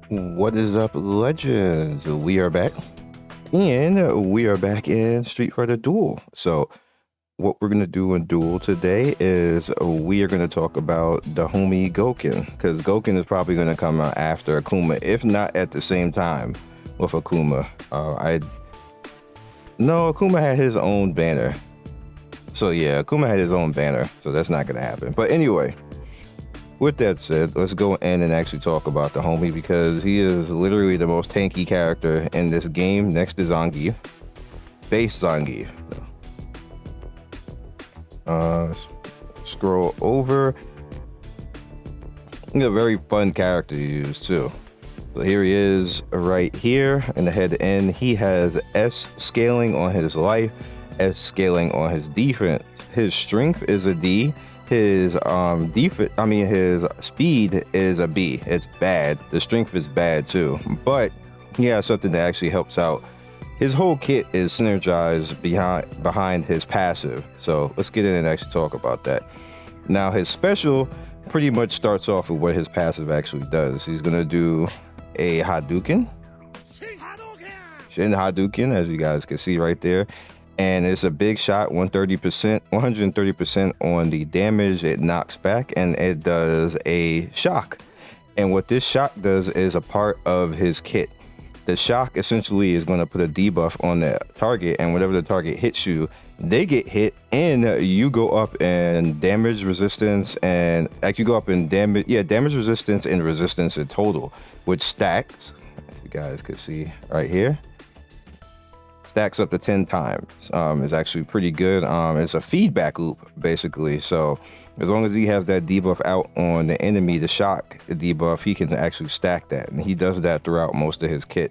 What is up, legends? We are back, and we are back in Street Fighter Duel. So, what we're gonna do in Duel today is we are gonna talk about the homie Gouken, because Gouken is probably gonna come out after Akuma, if not at the same time with Akuma. I no, Akuma had his own banner, so yeah, Akuma had his own banner, so that's not gonna happen. But anyway. With that said, let's go in and actually talk about the homie because he is literally the most tanky character in this game next to Zangief. Base Zangief. Scroll over. He's a very fun character to use too. So here he is right here in the head end. He has S scaling on his life, S scaling on his defense. His strength is a D. His his speed is a B. It's bad. The strength is bad too, but he has something that actually helps out. His whole kit is synergized behind his passive. So let's get in and actually talk about that. Now his special pretty much starts off with what his passive actually does. He's gonna do a Hadouken, Shin Hadouken, as you guys can see right there. And it's a big shot, 130% on the damage it knocks back, and it does a shock. And what this shock does is a part of his kit. The shock essentially is going to put a debuff on the target, and whenever the target hits you, they get hit, and you go up in damage resistance, and actually go up in damage resistance and resistance in total, which stacks, as you guys can see right here. Stacks up to 10 times. It's actually pretty good. It's a feedback loop basically. So as long as he has that debuff out on the enemy, the shock debuff, he can actually stack that, and he does that throughout most of his kit.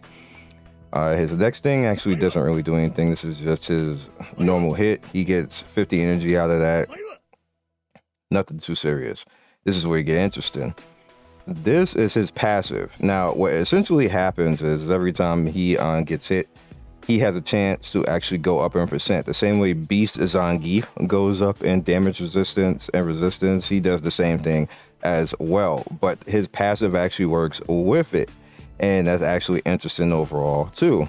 His next thing actually doesn't really do anything. This is just his normal hit. He gets 50 energy out of that. Nothing too serious. This is where you get interesting. This is his passive. Now what essentially happens is every time he gets hit, he has a chance to actually go up in percent. The same way Beast Zangief goes up in damage resistance and resistance, he does the same thing as well. But his passive actually works with it, and that's actually interesting overall too.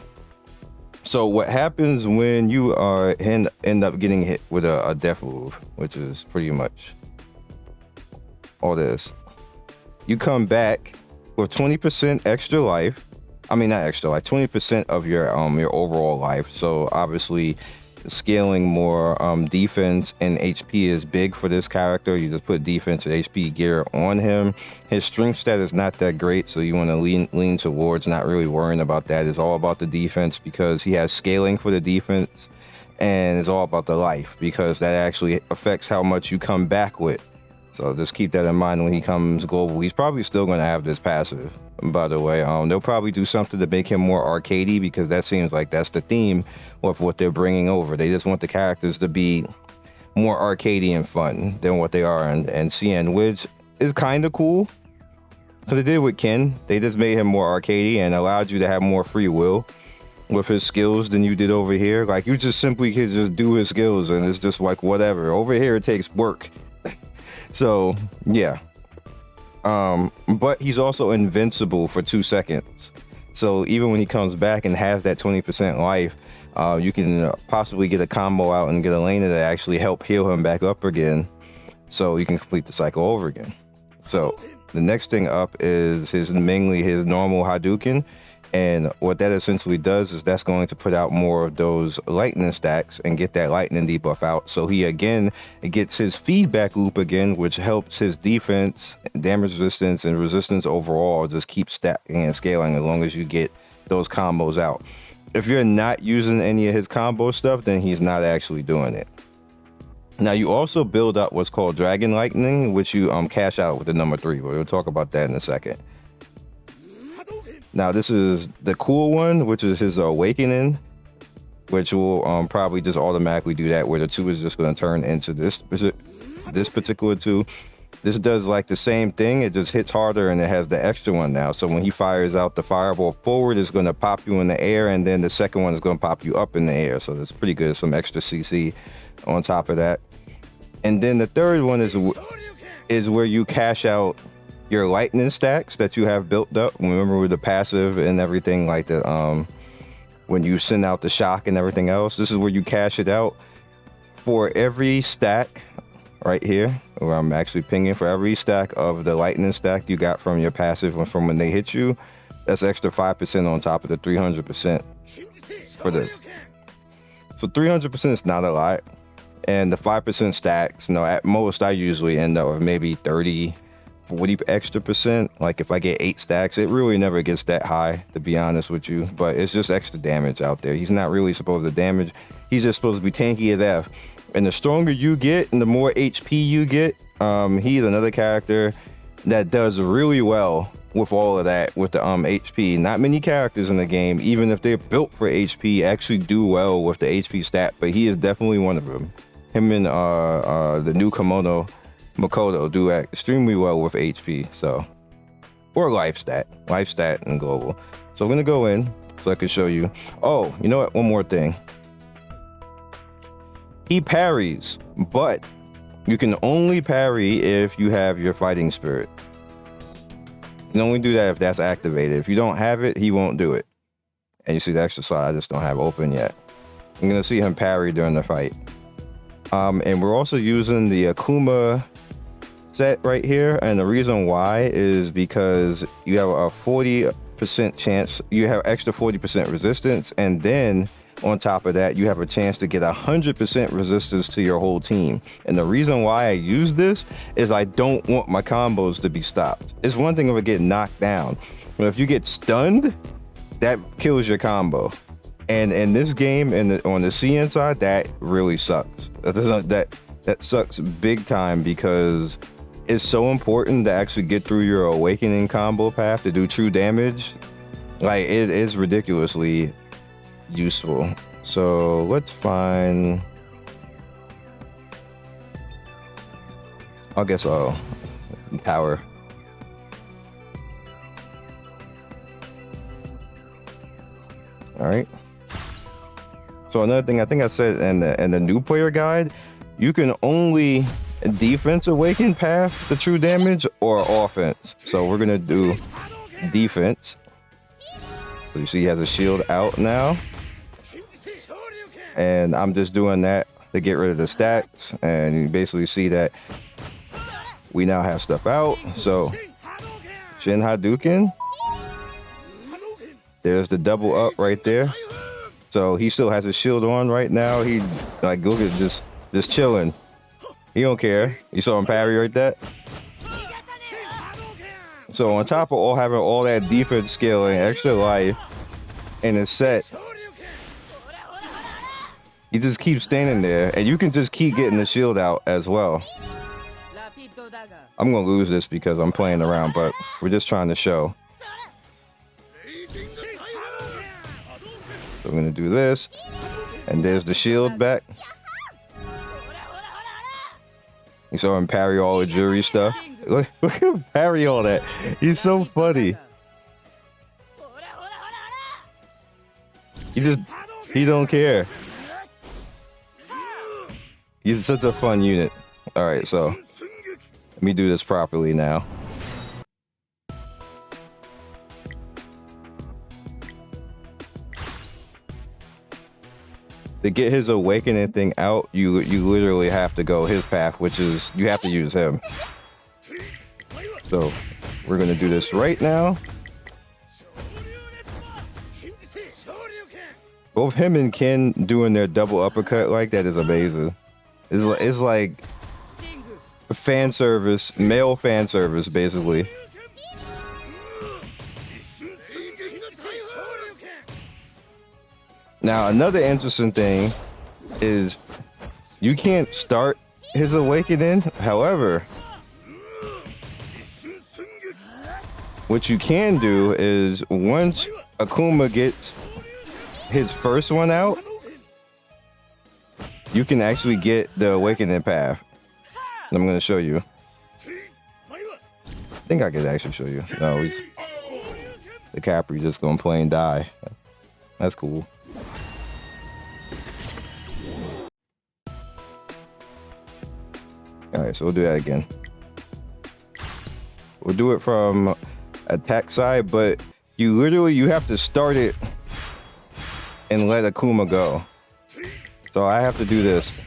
So what happens when you end up getting hit with a death move, which is pretty much all this. You come back with 20% extra life. I mean, not extra, like 20% of your overall life. So obviously scaling more defense and HP is big for this character. You just put defense and HP gear on him. His strength stat is not that great, so you want to lean towards not really worrying about that. It's all about the defense because he has scaling for the defense, and it's all about the life because that actually affects how much you come back with. So just keep that in mind when he comes global. He's probably still going to have this passive, by the way. They'll probably do something to make him more arcadey because that seems like that's the theme of what they're bringing over. They just want the characters to be more arcadey and fun than what they are in Scion, which is kind of cool. Because they did with Ken. They just made him more arcadey and allowed you to have more free will with his skills than you did over here. Like, you just simply could just do his skills and it's just like whatever. Over here, it takes work. So, yeah. But he's also invincible for 2 seconds. So even when he comes back and has that 20% life, you can possibly get a combo out and get a laner that actually help heal him back up again. So you can complete the cycle over again. So the next thing up is mainly his normal Hadouken. And what that essentially does is that's going to put out more of those lightning stacks and get that lightning debuff out. So he again gets his feedback loop again, which helps his defense, damage resistance, and resistance overall just keep stacking and scaling as long as you get those combos out. If you're not using any of his combo stuff, then he's not actually doing it. Now you also build up what's called Dragon Lightning, which you cash out with the number 3. We'll talk about that in a second. Now this is the cool one, which is his Awakening, which will probably just automatically do that, where the 2 is just going to turn into this particular 2. This does like the same thing, it just hits harder and it has the extra one now. So when he fires out the fireball forward, it's going to pop you in the air, and then the second one is going to pop you up in the air. So that's pretty good, some extra CC on top of that. And then the third one is where you cash out your lightning stacks that you have built up. Remember with the passive and everything like that, when you send out the shock and everything else, this is where you cash it out. For every stack right here, where I'm actually pinging, for every stack of the lightning stack you got from your passive from when they hit you, that's extra 5% on top of the 300% for this. So 300% is not a lot. And the 5% stacks, at most I usually end up with maybe 30, 40 extra percent. Like if I get 8 stacks, it really never gets that high, to be honest with you. But it's just extra damage out there. He's not really supposed to damage. He's just supposed to be tanky as F. And the stronger you get and the more HP you get, he's another character that does really well with all of that, with the HP. Not many characters in the game, even if they're built for HP, actually do well with the HP stat, but he is definitely one of them. Him and the new Kimono Makoto do extremely well with HP, so, or life stat and global. So I'm gonna go in so I can show you. Oh, you know what? One more thing. He parries, but you can only parry if you have your fighting spirit. You can only do that if that's activated. If you don't have it, he won't do it. And you see the extra slide I just don't have open yet. I'm gonna see him parry during the fight. And we're also using the Akuma set right here, and the reason why is because you have a 40% chance, you have extra 40% resistance, and then on top of that you have a chance to get 100% resistance to your whole team. And the reason why I use this is I don't want my combos to be stopped. It's one thing if I get knocked down, but if you get stunned, that kills your combo. And in this game, on the Scion side, that really sucks. That sucks big time, because it's so important to actually get through your awakening combo path to do true damage. Like, it is ridiculously useful. So let's find, I guess, power. All right. So another thing I think I said in the new player guide, you can only defense awaken path the true damage or offense. So we're gonna do defense. So you see he has a shield out now, and I'm just doing that to get rid of the stacks. And you basically see that we now have stuff out. So Shin Hadouken, there's the double up right there. So he still has his shield on right now. He, like, Gouken just chilling. He don't care. You saw him parry right there. So on top of having all that defense skill and extra life in his set, he just keeps standing there, and you can just keep getting the shield out as well. I'm gonna lose this because I'm playing around, but we're just trying to show. So I'm gonna do this, and there's the shield back. You saw him parry all the jewelry stuff. Look at him parry all that. He's so funny. He don't care. He's such a fun unit. All right, so let me do this properly now. To get his awakening thing out, you literally have to go his path, which is you have to use him. So we're gonna do this right now. Both him and Ken doing their double uppercut like that is amazing. It's like fan service, male fan service, basically. Now, another interesting thing is you can't start his awakening. However, what you can do is once Akuma gets his first one out, you can actually get the awakening path. I'm going to show you. I think I could actually show you. No, the Capri just going to plain die. That's cool. All right, so we'll do that again. We'll do it from attack side, but you have to start it and let Akuma go. So I have to do this.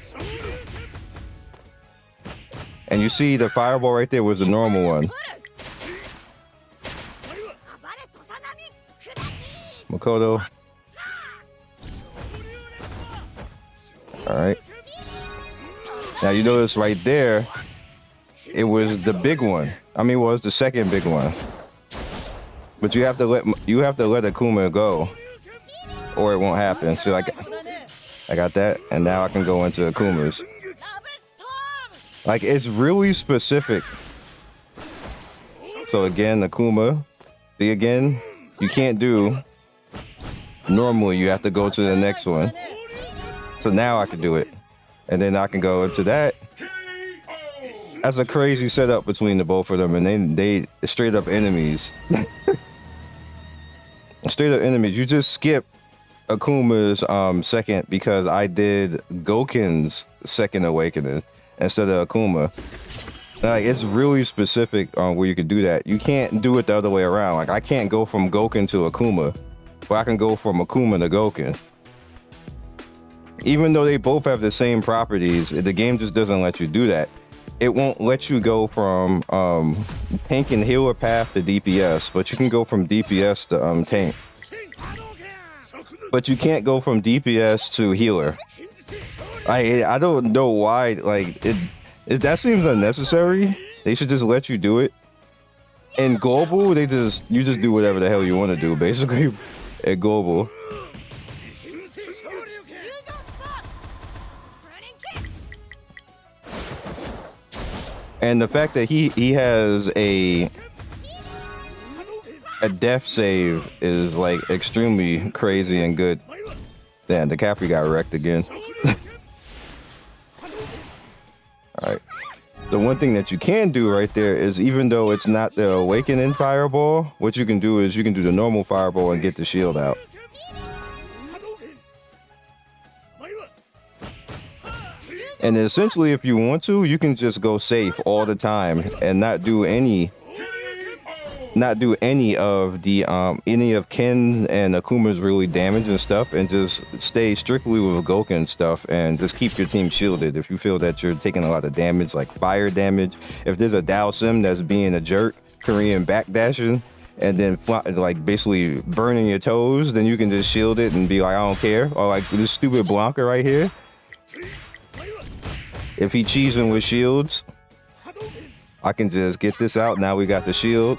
And you see the fireball right there was the normal one. Makoto. Alright. Now you notice right there, it was the big one. I mean, well, it's the second big one. But you have to let Akuma go, or it won't happen. So like, I got that, and now I can go into Akuma's. Like, it's really specific. So again, Akuma. See, again, you can't do normally. You have to go to the next one. So now I can do it, and then I can go into that. That's a crazy setup between the both of them, and they straight up enemies. Straight up enemies. You just skip Akuma's second because I did Gouken's second awakening instead of Akuma. Like, it's really specific on where you can do that. You can't do it the other way around. Like, I can't go from Gouken to Akuma, but I can go from Akuma to Gouken. Even though they both have the same properties, the game just doesn't let you do that. It won't let you go from tank and healer path to DPS, but you can go from DPS to tank. But you can't go from DPS to healer. I don't know why. Like, that seems unnecessary. They should just let you do it. In global, you just do whatever the hell you want to do, basically. At global. And the fact that he has a death save is like extremely crazy and good. Damn, the Capri got wrecked again. Alright. The one thing that you can do right there is, even though it's not the awakening fireball, what you can do is you can do the normal fireball and get the shield out. And essentially, if you want to, you can just go safe all the time and not do any of Ken and Akuma's really damage and stuff, and just stay strictly with Gouken stuff and just keep your team shielded. If you feel that you're taking a lot of damage, like fire damage, if there's a Dao Sim that's being a jerk, Korean backdashing, and then like basically burning your toes, then you can just shield it and be like, I don't care. Or like this stupid Blanca right here. If he cheesing with shields, I can just get this out. Now we got the shield.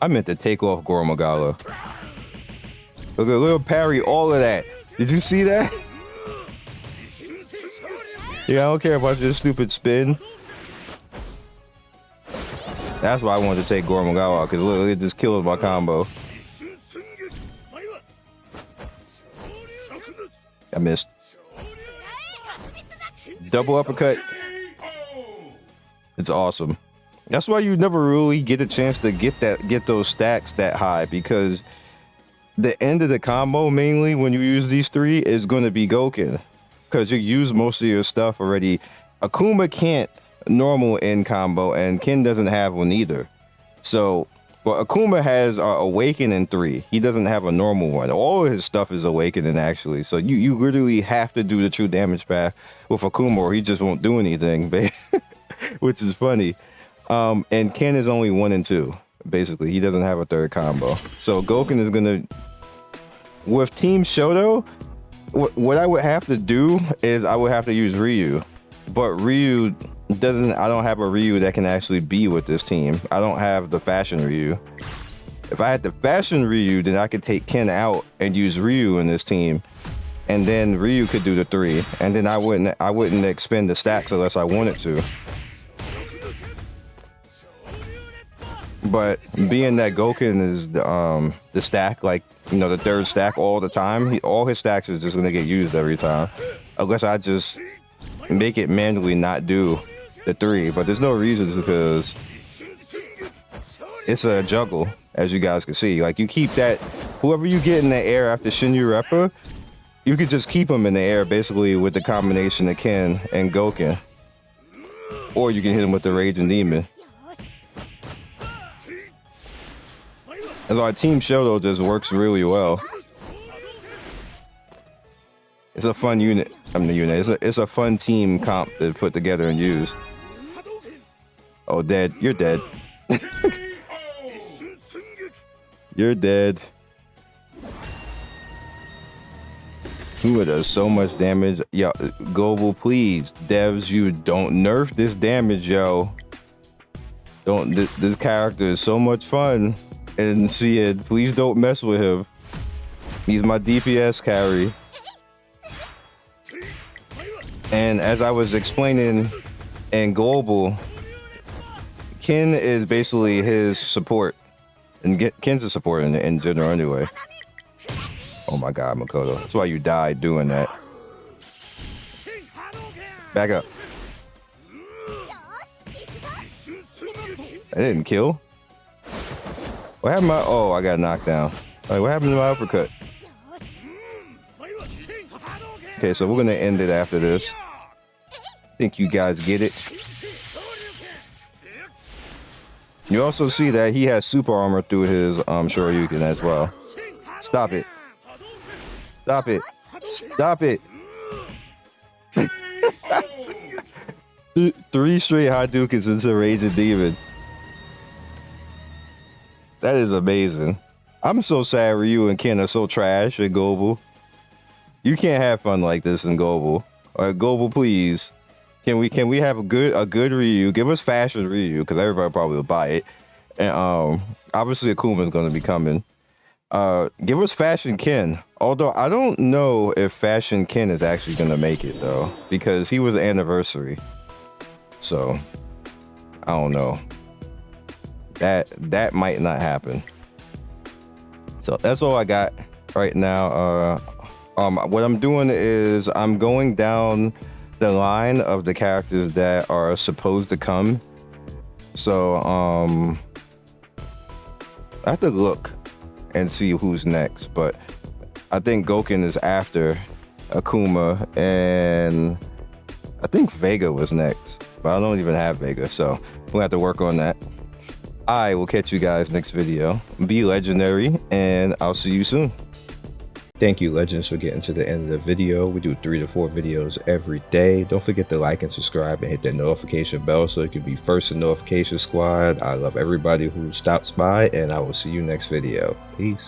I meant to take off Goro Magala. Look at little parry, all of that. Did you see that? Yeah, I don't care about your stupid spin. That's why I wanted to take Goro Magala, because look, it just killed my combo. I missed. Double uppercut. It's awesome. That's why you never really get a chance to get those stacks that high, because the end of the combo, mainly when you use these three, is going to be Gouken, because you use most of your stuff already. Akuma can't normal end combo, and Ken doesn't have one either. So, well, Akuma has Awakening 3. He doesn't have a normal one. All of his stuff is Awakening, actually. So you literally have to do the true damage path with Akuma, or he just won't do anything, which is funny. And Ken is only 1 and 2. Basically, he doesn't have a third combo. So Gouken is gonna, with Team Shoto, what I would have to do is I would have to use Ryu, but Ryu doesn't. I don't have a Ryu that can actually be with this team. I don't have the fashion Ryu. If I had the fashion Ryu, then I could take Ken out and use Ryu in this team, and then Ryu could do the 3, and then I wouldn't expend the stacks unless I wanted to. But being that Gouken is the stack, like, you know, the third stack all the time, all his stacks is just gonna get used every time, unless I just make it manually not do the 3. But there's no reason, because it's a juggle, as you guys can see. Like, you keep that, whoever you get in the air after Shinju Reppa, you could just keep them in the air basically with the combination of Ken and Gouken. or you can hit him with the Raging Demon. And our Team Shoto just works really well. It's a fun unit. It's a fun team comp to put together and use. Oh, dead. You're dead. You're dead. Akuma does so much damage. Yo, Global, please. Devs, you don't nerf this damage, yo. Don't. This character is so much fun. And Scion, please don't mess with him. He's my DPS carry. And as I was explaining in Global, Ken is basically his support. And Ken's a support in general anyway. Oh my god, Makoto. That's why you died doing that. Back up. I didn't kill. What happened to my... Oh, I got knocked down. Like, what happened to my uppercut? Okay, so we're going to end it after this. I think you guys get it. You also see that he has super armor through his Shoryuken as well. Stop it. Stop it. Stop it. 3 straight Hadoukens into Raging Demon. That is amazing. I'm so sad Ryu and Ken are so trash in Global. You can't have fun like this in Global. Global, please. Can we have a good Ryu? Give us fashion Ryu, because everybody probably will buy it. And obviously Akuma is going to be coming. Give us fashion Ken. Although I don't know if fashion Ken is actually going to make it though, because he was the anniversary. So I don't know. That might not happen. So that's all I got right now. What I'm doing is I'm going down the line of the characters that are supposed to come. So I have to look and see who's next, but I think Gouken is after Akuma, and I think Vega was next, but I don't even have Vega, so we'll have to work on that. I will catch you guys next video. Be legendary, and I'll see you soon. Thank you, Legends, for getting to the end of the video. We do 3 to 4 videos every day. Don't forget to like and subscribe and hit that notification bell so you can be first in notification squad. I love everybody who stops by, and I will see you next video. Peace.